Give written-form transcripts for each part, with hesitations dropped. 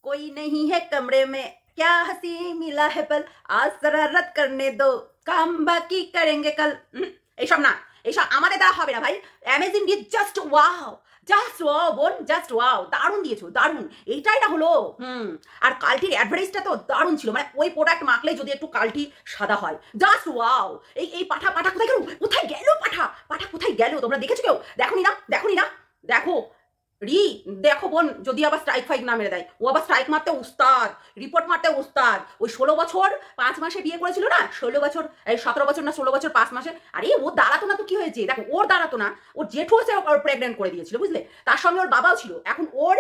कोई नहीं है कमरे में, क्या हंसी मिला है पल, आज शरारत करने दो, काम बाकी करेंगे कल। এইসব না, এইসব আমাদের দ্বারা হবে না ভাই। অ্যামেজিং দিয়ে জাস্ট ওয়াও, জাস্ট ওয়াও বোন, জাস্ট ওয়াও, দারুণ দিয়েছো, দারুণ। এইটাই না হলো। আর কালটির অ্যাডভার্টাইজটা তো দারুণ ছিল, মানে ওই প্রোডাক্ট মাখলে যদি একটু কালটি সাদা হয়, জাস্ট ওয়াও। এই পাঠা পাঠা কোথায় গেল, কোথায় গেল পাঠা, পাঠা কোথায় গেল? তোমরা দেখেছো কেউ? দেখোনি না, দেখোনি না, দেখো রি, দেখো বোন, যদি আবার স্ট্রাইক ফাইক না মেরে দেয়। ও আবার স্ট্রাইক মারতে উস্তাদ, রিপোর্ট মারতে উস্তাদ। ওই 16 বছর 5 মাসে বিয়ে করেছিল না, 16 বছর 17 বছর না 16 বছর 5 মাসে। আরে ও দাঁড়াতো না তো কি হয়েছে? দেখো ওর দাঁড়াতো না, ওর জেঠু হচ্ছে ওর প্রেগনেন্ট করে দিয়েছিল, বুঝলে? তার সঙ্গে ওর বাবাও ছিল। এখন ওর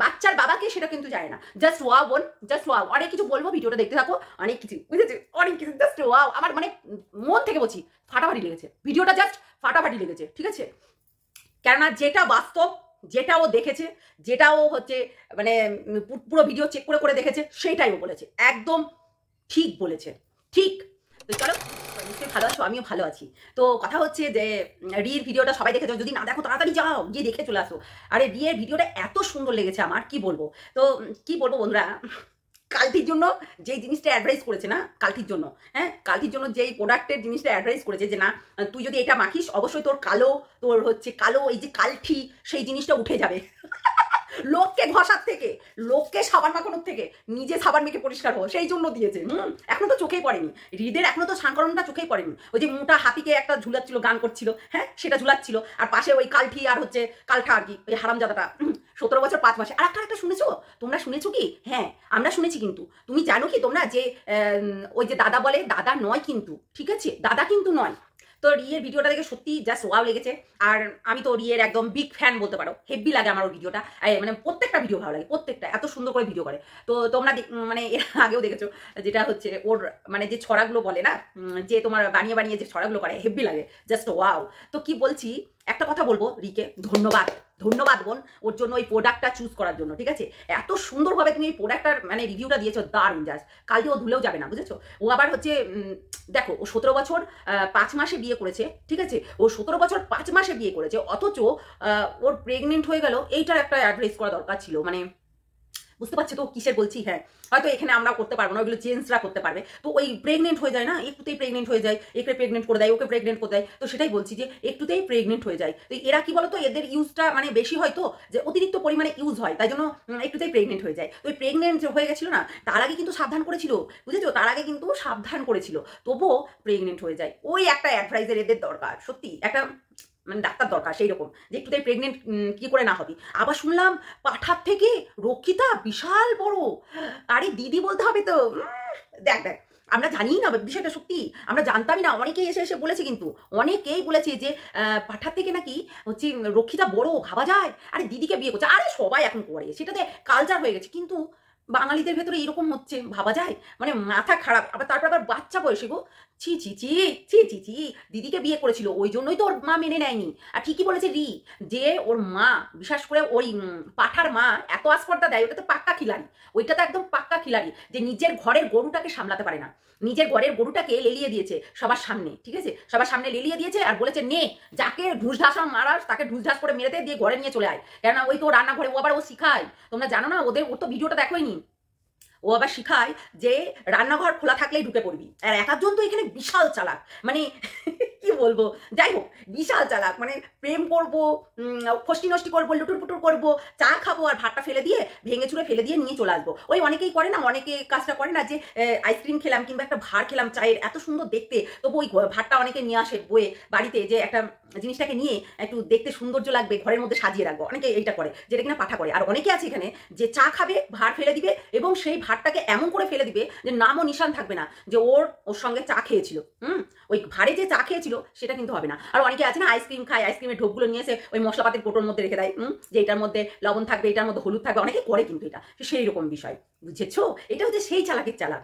বাচ্চার বাবাকে সেটা কিন্তু যায় না। জাস্ট ওয়াও বোন, জাস্ট ওয়াও। অনেক কিছু বলবো, ভিডিওটা দেখতে থাকো, অনেক কিছু, বুঝেছি, অনেক কিছু। জাস্ট ওয়াও, আমার মানে মন থেকে বলছি ফাটাফাটি লেগেছে ভিডিওটা, জাস্ট ফাটাফাটি লেগেছে, ঠিক আছে? কেননা যেটা বাস্তব, যেটা ও দেখেছে, যেটা ও হচ্ছে মানে পুরো ভিডিও চেক করে করে দেখেছে, সেইটাই ও বলেছে, একদম ঠিক বলেছে, ঠিক। তো চলো, নিশ্চয়ই ভালো আছো, আমিও ভালো আছি। তো কথা হচ্ছে যে রির ভিডিওটা সবাই দেখেছো, যদি না দেখো তাড়াতাড়ি যাও, গিয়ে দেখে চলে আসো। আরে রিয়ের ভিডিওটা এত সুন্দর লেগেছে আমার, কি বলবো। তো কি বলবো বন্ধুরা, কালটির জন্য যেই জিনিসটা অ্যাডভাইস করেছে না, কালটির জন্য, হ্যাঁ, কালটির জন্য যেই প্রোডাক্টের জিনিসটা অ্যাডভাইস করেছে যে না তুই যদি এটা মাখিস অবশ্যই তোর কালো, তোর হচ্ছে কালো এই যে কালটি, সেই জিনিসটা উঠে যাবে। লোককে ঘষার থেকে, লোককে সাবান মাখানোর থেকে নিজে সাবান মেখে পরিষ্কার হো, সেই জন্য দিয়েছে। এখনো তো চোখেই পড়েনি হৃদের, এখনো তো সাংকরণটা চোখেই পড়েনি। ওই যে মোটা হাতিকে একটা ঝুলাচ্ছিল, গান করছিল, হ্যাঁ, সেটা ঝুলাচ্ছিল, আর পাশে ওই কালঠি আর হচ্ছে কালঠা আর কি, ওই হারামজাদাটা 17 বছর 5 মাসে। আর একটা শুনেছো তোমরা, শুনেছো কি? হ্যাঁ, আমরা শুনেছি। কিন্তু তুমি জানো কি তোমরা যে ওই যে দাদা বলে, দাদা নয় কিন্তু, ঠিক আছে, দাদা কিন্তু নয়। তো রিয়ের ভিডিওটা দেখে সত্যি জাস্ট ওয়াও লেগেছে। আর আমি তো রিয়ের একদম বিগ ফ্যান বলতে পারো, হেভি লাগে আমার ওর ভিডিওটা, মানে প্রত্যেকটা ভিডিও ভালো লাগে, প্রত্যেকটা এত সুন্দর করে ভিডিও করে। তো তোমরা মানে এর আগেও দেখেছো, যেটা হচ্ছে ওর মানে যে ছড়াগুলো বলে না, যে তোমার বানিয়ে বানিয়ে যে ছড়াগুলো করে, হেভি লাগে, জাস্ট ওয়াও। তো কি বলছি, একটা কথা বলবো, রিকে ধন্যবাদ, ধন্যবাদ বোন, ওর জন্য ওই প্রোডাক্টটা চুজ করার জন্য, ঠিক আছে? এত সুন্দরভাবে তুমি এই প্রোডাক্টটার মানে রিভিউটা দিয়েছো, দারুণ জাস্ট। কালকে ও ধুলেও যাবে না, বুঝেছো? ও আবার হচ্ছে দেখো, ও 17 বছর 5 মাসে বিয়ে করেছে, ঠিক আছে? ও 17 বছর 5 মাসে বিয়ে করেছে, অথচ ওর প্রেগনেন্ট হয়ে গেল। এইটার একটা অ্যাডভাইস করা দরকার ছিল, মানে বুঝতে পারছি তো কিসের বলছি? হ্যাঁ, হয়তো এখানে আমরা করতে পারবো না, ওইগুলো জেন্টসরা করতে পারবে। তো ওই প্রেগনেন্ট হয়ে যায় না, একটুতেই প্রেগনেন্ট হয়ে যায়, একে প্রেগনেন্ট করে দেয়, ওকে প্রেগনেন্ট করে দেয়। তো সেটাই বলছি যে একটুতেই প্রেগনেন্ট হয়ে যায়। তো এরা কি বলতো, এদের ইউজটা মানে বেশি হয়, তো যে অতিরিক্ত পরিমাণে ইউজ হয়, তাই জন্য একটুতেই প্রেগনেন্ট হয়ে যায়। তো ওই প্রেগনেন্ট হয়ে গেছিল না, তার আগে কিন্তু সাবধান করেছিল, বুঝেছো? তার আগে কিন্তু সাবধান করেছিল, তবুও প্রেগনেন্ট হয়ে যায়। ওই একটা অ্যাডভাইজার এদের দরকার, সত্যি একটা মানে ডাক্তার দরকার সেই রকম, যে একটুতেই প্রেগনেন্ট কি করে না হবে। আবার শুনলাম পাঠার থেকে রক্ষিতা বিশাল বড়। আরে দিদি বলতে হবে তো। দেখ দেখ, আমরা জানি না বিষয়টা, সত্যি আমরা জানতামই না। অনেকেই এসে এসে বলেছে, কিন্তু অনেকেই বলেছে যে পাঠার থেকে নাকি হচ্ছে রক্ষিতা বড়, ভাবা যায়। আরে দিদিকে বিয়ে করছে, আরে সবাই এখন করে, সেটাতে কালচার হয়ে গেছে। কিন্তু বাঙালিদের ভেতরে এরকম হচ্ছে, ভাবা যায়? মানে মাথা খারাপ। আবার তারপর আবার বাচ্চা বয়সে গো, ছি ছি ছি ছি ছি ছি, দিদিকে বিয়ে করেছিল, ওই জন্যই তো ওর মা মেনে নেয়নি। আর ঠিকই বলেছে রি, যে ওর মা, বিশেষ করে ওই পাঠার মা এত আস্পর্ধা দেয়, ওটা তো পাক্কা খিলাড়ি, ওইটা তো একদম পাক্কা খিলাড়ি, যে নিজের ঘরের গরুটাকে সামলাতে পারে না, নিজের ঘরের গরুটাকে লেলিয়ে দিয়েছে সবার সামনে, ঠিক আছে? সবার সামনে লেলিয়ে দিয়েছে, আর বলেছে নে, যাকে ঢুসঢাসা মারাস তাকে ঢুসঢাস করে মেরেতে দিয়ে ঘরে নিয়ে চলে আয়। কেননা ওই তো রান্নাঘরে ও আবার ও শিখায়, তোমরা জানো না, ওর তো ভিডিওটা দেখোইনি। ও আবার শিখায় যে রান্নাঘর খোলা থাকলেই ঢুকে পড়বি। আর এক একজন তো এখানে বিশাল চালাক, মানে কি বলবো, যাই হোক, বিশাল চালাক। মানে প্রেম করবো, ফষ্টি নষ্টি করবো, লুটুর পুটুর করবো, চা খাবো, আর ভাতটা ফেলে দিয়ে, ভেঙে চুড়ে ফেলে দিয়ে নিয়ে চলে আসবো। ওই অনেকেই করে না, অনেকে কাজটা করে না, যে আইসক্রিম খেলাম কিংবা একটা ভাত খেলাম চায়ের, এত সুন্দর দেখতে, তবু ওই ভাতটা অনেকে নিয়ে আসে বয়ে বাড়িতে, যে একটা জিনিসটাকে নিয়ে একটু দেখতে সৌন্দর্য লাগবে, ঘরের মধ্যে সাজিয়ে রাখবো। অনেকে এইটা করে, যেটা কিনা পাঠা করে। আর অনেকে আছে এখানে যে চা খাবে, ভাত ফেলে দিবে, এবং সেই ভাতটাকে এমন করে ফেলে দিবে যে নামও নিশান থাকবে না যে ওর সঙ্গে চা খেয়েছিল। ওই ভারে যে চা খেয়েছিল সেটা কিন্তু হবে না। আর অনেকে আছে না, আইসক্রিম খায়, আইসক্রিমের ঢোকগুলো নিয়ে এসে ওই মশলাপাতির কোটোর মধ্যে রেখে দেয়, যে এটার মধ্যে লবণ থাকবে, এটার মধ্যে হলুদ থাকবে। অনেকে করে কিন্তু এটা, সেই রকম বিষয়, বুঝেছো? এটা হচ্ছে সেই চালাকের চালাক।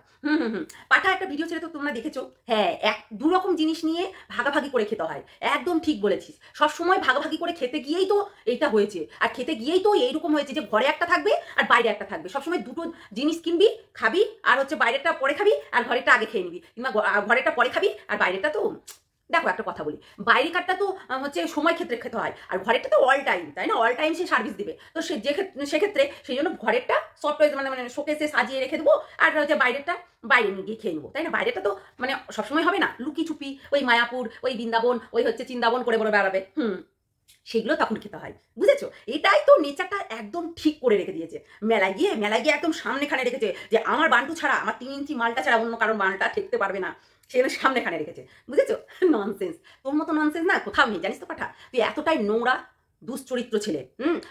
পাঠা একটা ভিডিও ছেড়ে তো তোমরা দেখেছো। হ্যাঁ, দু রকম জিনিস নিয়ে ভাগাভাগি করে খেতে হয়, একদম ঠিক বলেছিস। সবসময় ভাগাভাগি করে খেতে গিয়েই তো এইটা হয়েছে, আর খেতে গিয়েই তো এইরকম হয়েছে, যে ঘরে একটা থাকবে আর বাইরে একটা থাকবে। সবসময় দুটো জিনিস কিনবি, খাবি, আর হচ্ছে বাইরেটা পরে খাবি, আর ঘরেরটা আগে খেয়ে নিবি, কিংবা ঘরেরটা পরে খাবি আর বাইরেটা তো দেখো একটা কথা বলি, বাইরেকারটা তো হচ্ছে সময় ক্ষেত্রে খেতে হয়, আর ঘরেরটা তো অল টাইম, তাই না? অল টাইম সে সার্ভিস দিবে, তো সে সেক্ষেত্রে সেই জন্য ঘরেরটা সফট মানে মানে শোকেসে সাজিয়ে রেখে দেবো, আর হচ্ছে বাইরেরটা বাইরে নিয়ে গিয়ে খেয়ে নেবো, তাই না? বাইরেটা তো মানে সবসময় হবে না, লুকি চুপি ওই মায়াপুর ওই বৃন্দাবন ওই হচ্ছে চিন্দাবন করে বলে বেড়াবে, সেগুলো তখন খেতে হয়, বুঝেছো? এটাই তো নেচারটা একদম ঠিক করে রেখে দিয়েছে। মেলায় গিয়ে একদম সামনেখানে রেখেছে যে আমার বান্টু ছাড়া, আমার 3 ইঞ্চি মালটা ছাড়া অন্য কারণ মালটা ঠেকতে পারবে না, সেখানে সামনেখানে রেখেছে, বুঝেছো? ননসেন্স, তোর মতো ননসেন্স না কোথাও নেই, জানিস তো পাঠা? তুই এতটাই নোংরা দুশ্চরিত্র ছেলে,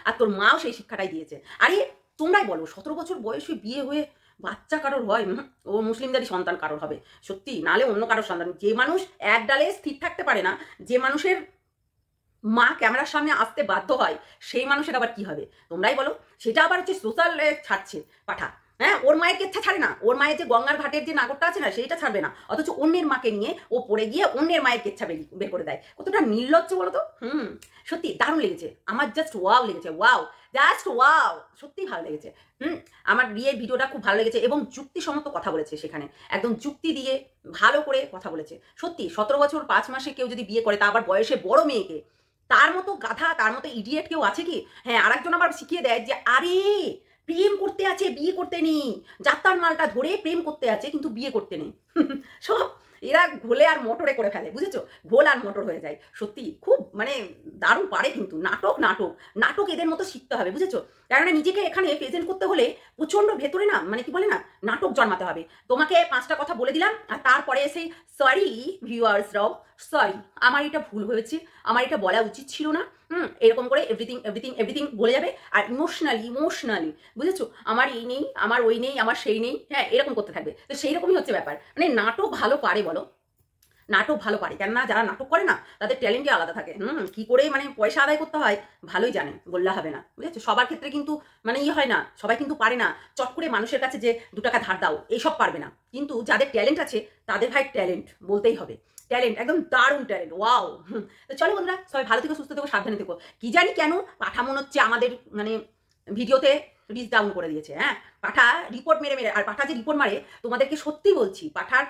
আর তোর মাও সেই শিক্ষাটাই দিয়েছে। আরে তোমরাই বলো, 17 বছর বয়সে বিয়ে হয়ে বাচ্চা কারোর হয়? ও মুসলিমদেরই সন্তান কারোর হবে সত্যি, নালে অন্য কারোর সন্তান। যে মানুষ এক ডালে স্থির থাকতে পারে না, যে মানুষের মা ক্যামেরার সামনে আসতে বাধ্য হয়, সেই মানুষের আবার কি হবে তোমরাই বলো? সেটা আবার হচ্ছে সোশ্যাল ছাড়ছে পাঠা, হ্যাঁ? ওর মায়ের কেচ্ছা ছাড়ে না, ওর মায়ের যে গঙ্গার ঘাটের যে নাগরটা আছে না, সেইটা ছাড়বে না, অথচ অন্যের মাকে নিয়ে ও পড়ে গিয়ে অন্যের মায়ের কেচ্ছা বের করে দেয়। কতটা নির্লজ্জ বলো তো? সত্যি দারুণ লেগেছে আমার, জাস্ট ওয়াও লেগেছে, ওয়াও, জাস্ট ওয়াও, সত্যি ভালো লেগেছে। আমার বিয়ের ভিডিওটা খুব ভালো লেগেছে, এবং যুক্তিসম্মত কথা বলেছে সেখানে, একদম যুক্তি দিয়ে ভালো করে কথা বলেছে। সত্যি 17 বছর 5 মাসে কেউ যদি বিয়ে করে, তা আবার বয়সে বড় মেয়েকে, তার মতো গাধা, তার মতো ইডিয়েট কেউ আছে কি? হ্যাঁ, আরেকজন আবার শিখিয়ে দেয় যে আরে প্রেম করতে আছে, বিয়ে করতে নেই, যাত্রার মালটা ধরে প্রেম করতে আছে কিন্তু বিয়ে করতে নেই। সব এরা ঘোলে আর মোটরে করে ফেলে, বুঝেছো? ঘোল আর মোটর হয়ে যায়। সত্যি খুব মানে দারুণ পারে, কিন্তু নাটক নাটক নাটক এদের মতো শিখতে হবে, বুঝেছো? কেননা নিজেকে এখানে প্রেজেন্ট করতে হলে প্রচন্ড ভেতরে না, মানে কি বলে না, নাটক জন্মাতে হবে। তোমাকে 5টা কথা বলে দিলাম, আর তারপরে এসে সরি ভিউয়ার্সরাও, সরি আমার এটা ভুল হয়েছে, আমার এটা বলা উচিত ছিল না, এরকম করে এভরিথিং এভরিথিং এভরিথিং বলে যাবে। আর ইমোশনালি বুঝেছো, আমার এই নেই, আমার ওই নেই, আমার সেই নেই, হ্যাঁ, এরকম করতে থাকবে। তো সেই রকমই হচ্ছে ব্যাপার, মানে নাটক ভালো পারে বলো, নাটক ভালো পারে, কেননা যারা নাটক করে না তাদের ট্যালেন্টই আলাদা থাকে। কি করে মানে পয়সা আদায় করতে হয় ভালোই জানে, বললে হবে না, বুঝেছো? সবার ক্ষেত্রে কিন্তু মানে হয় না, সবাই কিন্তু পারে না চট করে মানুষের কাছে যে 2 টাকা ধার দাও, এইসব পারবে না। কিন্তু যাদের ট্যালেন্ট আছে তাদের ভাই ট্যালেন্ট বলতেই হবে, ট্যালেন্ট একদম দারুণ ট্যালেন্ট, ওয়াও। তো চলো বন্ধুরা, সবাই ভালো থেকো, সুস্থ থেকো, সাবধানে থেকো। কি জানি কেন পাঠা মনে হচ্ছে আমাদের মানে ভিডিওতে রিচ ডাউন করে দিয়েছে, হ্যাঁ? পাঠা রিপোর্ট মেরে মেরে, আর পাঠা যে রিপোর্ট মারে তোমাদেরকে সত্যি বলছি, পাঠার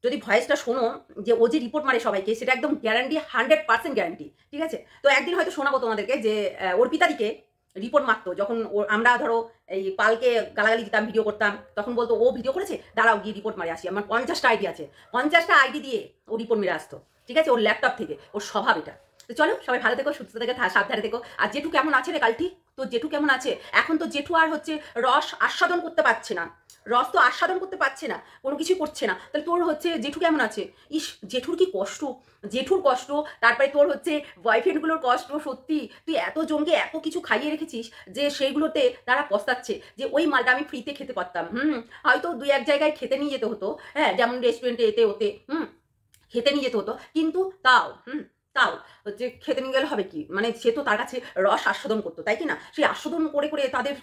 যদি ভয়েসটা শোনো যে ও যে রিপোর্ট মারে সবাইকে, সেটা একদম গ্যারান্টি, 100% গ্যারান্টি, ঠিক আছে? তো একদিন হয়তো শোনাবো তোমাদেরকে যে অর্পিতাদিকে রিপোর্ট মারতো, যখন আমরা ধরো এই পালকে গালাগালি দিতাম, ভিডিও করতাম, তখন বলতো ও ভিডিও করেছে, দাঁড়াও গিয়ে রিপোর্ট মারে আসি। আমার 50টা আইডি আছে, 50টা আইডি দিয়ে ও রিপোর্ট মেরে আসতো, ঠিক আছে? ওর ল্যাপটপ থেকে, ওর স্বভাব এটা। তো চলো সবাই ভালো থেকো, সুস্থ থেকে, সাবধানে থেকো। আর জেঠু কেমন আছে রে কালটি? তো জেঠু কেমন আছে? এখন তো জেঠু আর হচ্ছে রস আস্বাদন করতে পারছে না, রস তো আস্বাদন করতে পারছে না, কোনো কিছু করছে না। তাহলে তোর হচ্ছে জেঠু কেমন আছে? ইস, জেঠুর কি কষ্ট, জেঠুর কষ্ট, তারপরে তোর হচ্ছে বয়ফ্রেন্ডগুলোর কষ্ট। সত্যি তুই এত জনকে এত কিছু খাইয়ে রেখেছিস যে সেইগুলোতে তারা পস্তাচ্ছে যে ওই মালটা আমি ফ্রিতে খেতে পারতাম। হয়তো 2-1 জায়গায় খেতে নিয়ে যেতে হতো, হ্যাঁ, যেমন রেস্টুরেন্টে এতে ওতে খেতে নিয়ে যেতে হতো, কিন্তু তাও হচ্ছে খেতে নিয়ে গেলে হবে কি, মানে সে তো তার কাছে রস আস্বাদন করতো, তাই কি না? সেই আস্বাদন করে করে তাদের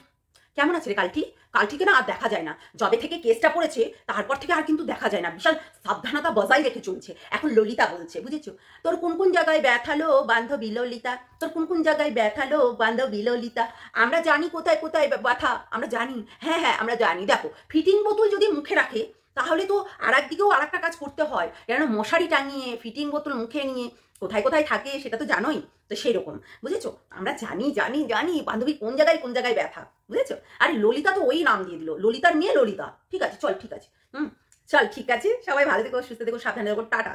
কেমন আছে রে কালটি? কালটিকে না আর দেখা যায় না, যবে থেকে কেসটা পড়েছে তারপর থেকে আর কিন্তু দেখা যায় না, বিশাল সাবধানতা বজায় রেখে চলছে। এখন ললিতা বলছে, বুঝেছো? তোর কোন কোন জায়গায় ব্যথালো বান্ধবী ললিতা, তোর কোন কোন জায়গায় ব্যথালো বান্ধবী ললিতা, আমরা জানি কোথায় কোথায় ব্যথা, আমরা জানি, হ্যাঁ আমরা জানি। দেখো, ফিটিং বোতল যদি মুখে রাখে তাহলে তো আর একদিকেও আর একটা কাজ করতে হয়, কেননা মশারি টাঙিয়ে ফিটিং বোতল মুখে নিয়ে কোথায় কোথায় থাকে সেটা তো জানোই। তো সেই রকম, বুঝেছো? আমরা জানি জানি জানি বান্ধবী কোন জায়গায় ব্যথা, বুঝেছো? আরে ললিতা তো ওই নাম দিয়ে দিল, ললিতার মেয়ে ললিতা। ঠিক আছে, চল ঠিক আছে, চল ঠিক আছে, সবাই ভালো থেকো, সুস্থ থেকো, সাবধানে থেকো, টাটা।